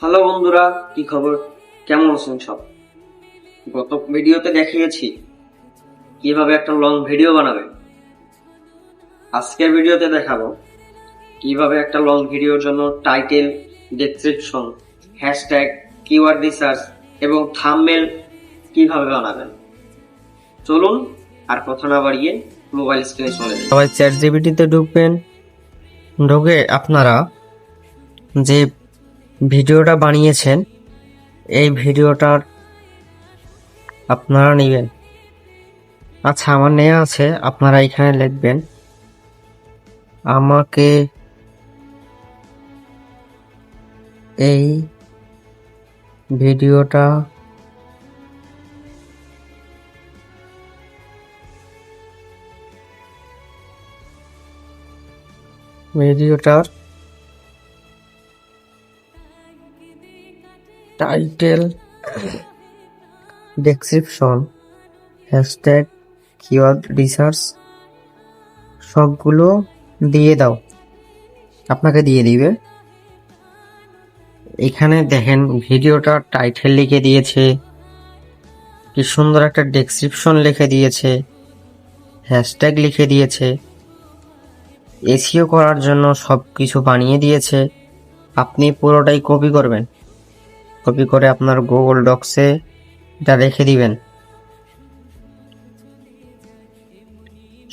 Hello বন্ধুরা, কি খবর? কেমন আছেন সব? গত ভিডিওতে দেখিয়েছি কিভাবে একটা লং ভিডিও বানাবে। আজকের ভিডিওতে দেখাবো কিভাবে একটা লং ভিডিওর জন্য title, description, hashtag, keyword research এবং থাম্বনেল কিভাবে বানাবেন। চলুন আর কথা না বাড়িয়ে মোবাইল স্ক্রিনে চলে যাই। সবাই চ্যাটজিপিটিতে ঢুকবেন। ঢুকে আপনারা যে ভিডিওটা বানিয়েছেন এই ভিডিওটার আপনারা নেবেন। আচ্ছা, আমার নেওয়া আছে। আপনারা এখানে লিখবেন আমাকে এই ভিডিওটার title, description, hashtag, keyword research সবগুলো দিয়ে দাও। আপনাকে দিয়ে দিবে। এখানে দেখেন ভিডিওটা টাইটেল লিখে দিয়েছে, কি সুন্দর একটা ডেসক্রিপশন লিখে দিয়েছে, হ্যাশট্যাগ লিখে দিয়েছে, এসইও করার জন্য সব কিছু বানিয়ে দিয়েছে। আপনি পুরোটাই কপি করবেন। কপি করে আপনার গুগল ডক্সে এটা রেখে দিবেন।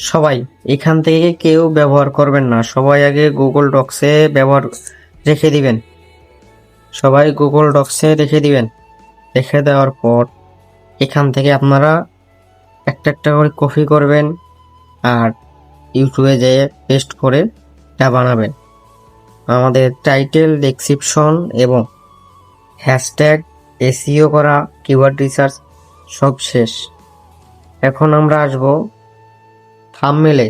সবাই এখান থেকে কেউ ব্যবহার করবেন না, সবাই আগে গুগল ডক্সে রেখে দিবেন। সবাই গুগল ডক্সে রেখে দিবেন। রেখে দেওয়ার পর এখান থেকে আপনারা একটা একটা করে কপি করবেন আর ইউটিউবে যেয়ে পেস্ট করে এটা বানাবেন। আমাদের টাইটেল, ডেসক্রিপশন এবং হ্যাশট্যাগ, এসইও করা, কিওয়ার্ড রিসার্চ সব শেষ। এখন আমরা আসব থাম্বনেলে।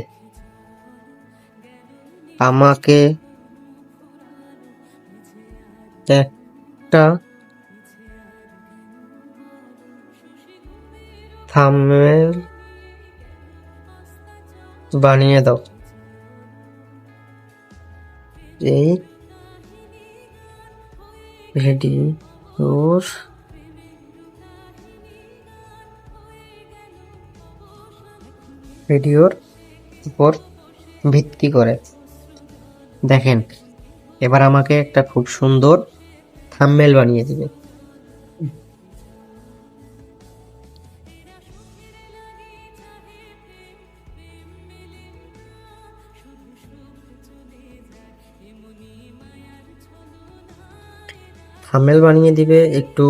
আমাকে একটা থাম্বনেল বানিয়ে দাও। এই ভিডিওর উপর ভিত্তি করে দেখেন। এবার আমাকে একটা খুব সুন্দর থাম্বনেল বানিয়ে দিবে। থাম্বনেল বানিয়ে দিবে, একটু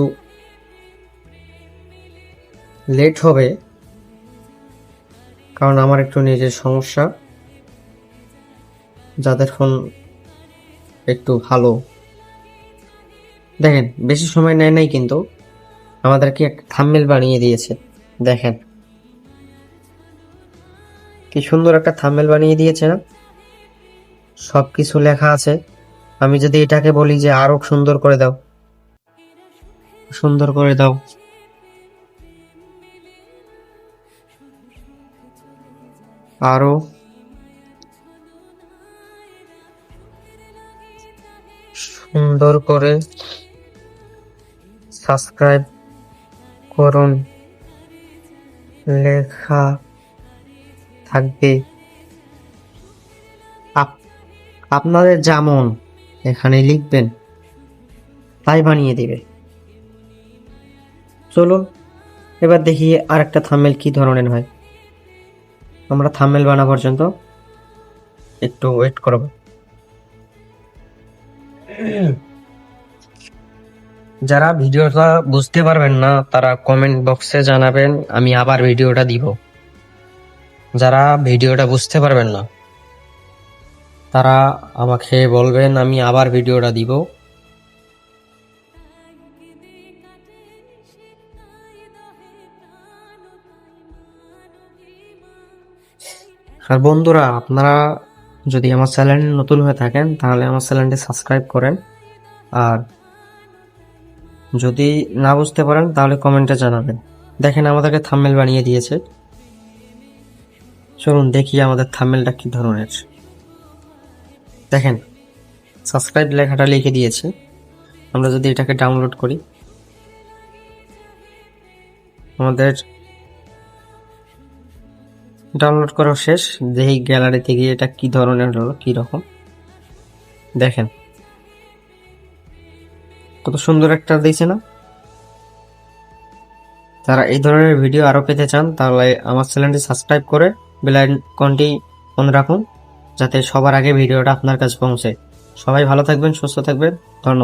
লেট হবে কারণ আমার একটু নিজের সমস্যা। যাদের ফোন একটু ভালো, দেখেন বেশি সময় নেয় নাই, কিন্তু আমাদেরকে একটা থাম্বনেল বানিয়ে দিয়েছে। দেখেন কি সুন্দর একটা থাম্বনেল বানিয়ে দিয়েছে না? সবকিছু লেখা আছে। আমি যদি এটাকে বলি যে আরো সুন্দর করে দাও, সুন্দর করে দাও, আরো সুন্দর করে সাবস্ক্রাইব করুন লেখা থাকবে। আপনাদের যেমন এখানে লিখবেন তাই বানিয়ে দিবে। চলুন এবার দেখি আরেকটা থাম্বনেল কি ধরনের হয়। আমরা থাম্বনেল বানানো পর্যন্ত একটু ওয়েট করব। যারা ভিডিওটা বুঝতে পারবেন না তারা কমেন্ট বক্সে জানাবেন, আমি আবার ভিডিওটা দিব। যারা ভিডিওটা বুঝতে পারবেন না তারা আমাকে বলবেন, আমি আবার ভিডিওটা দিব। আর বন্ধুরা, আপনারা যদি আমার চ্যানেলে নতুন হয়ে থাকেন তাহলে আমার চ্যানেলটি সাবস্ক্রাইব করেন। আর যদি না বুঝতে পারেন তাহলে কমেন্টে জানাবেন। দেখেন আমাদেরকে থাম্বনেল বানিয়ে দিয়েছে। চলুন দেখি আমাদের থাম্বনেলটা কি ধরনের। দেখেন সাবস্ক্রাইব লেখাটা লিখে দিয়েছে। আমরা যদি এটাকে ডাউনলোড করি, আমাদের ডাউনলোড করা শেষ। দেখি গ্যালারিতে গিয়ে এটা কি ধরনের হলো, কি রকম দেখেন, কত সুন্দর একটা দিয়েছে না। যারা এই ধরনের ভিডিও আরো পেতে চান তাহলে আমার চ্যানেলটি সাবস্ক্রাইব করে বেল আইকনটি অন রাখুন, যাতে সবার আগে ভিডিওটা আপনার কাছে পৌঁছে। সবাই ভালো থাকবেন, সুস্থ থাকবেন, ধন্যবাদ।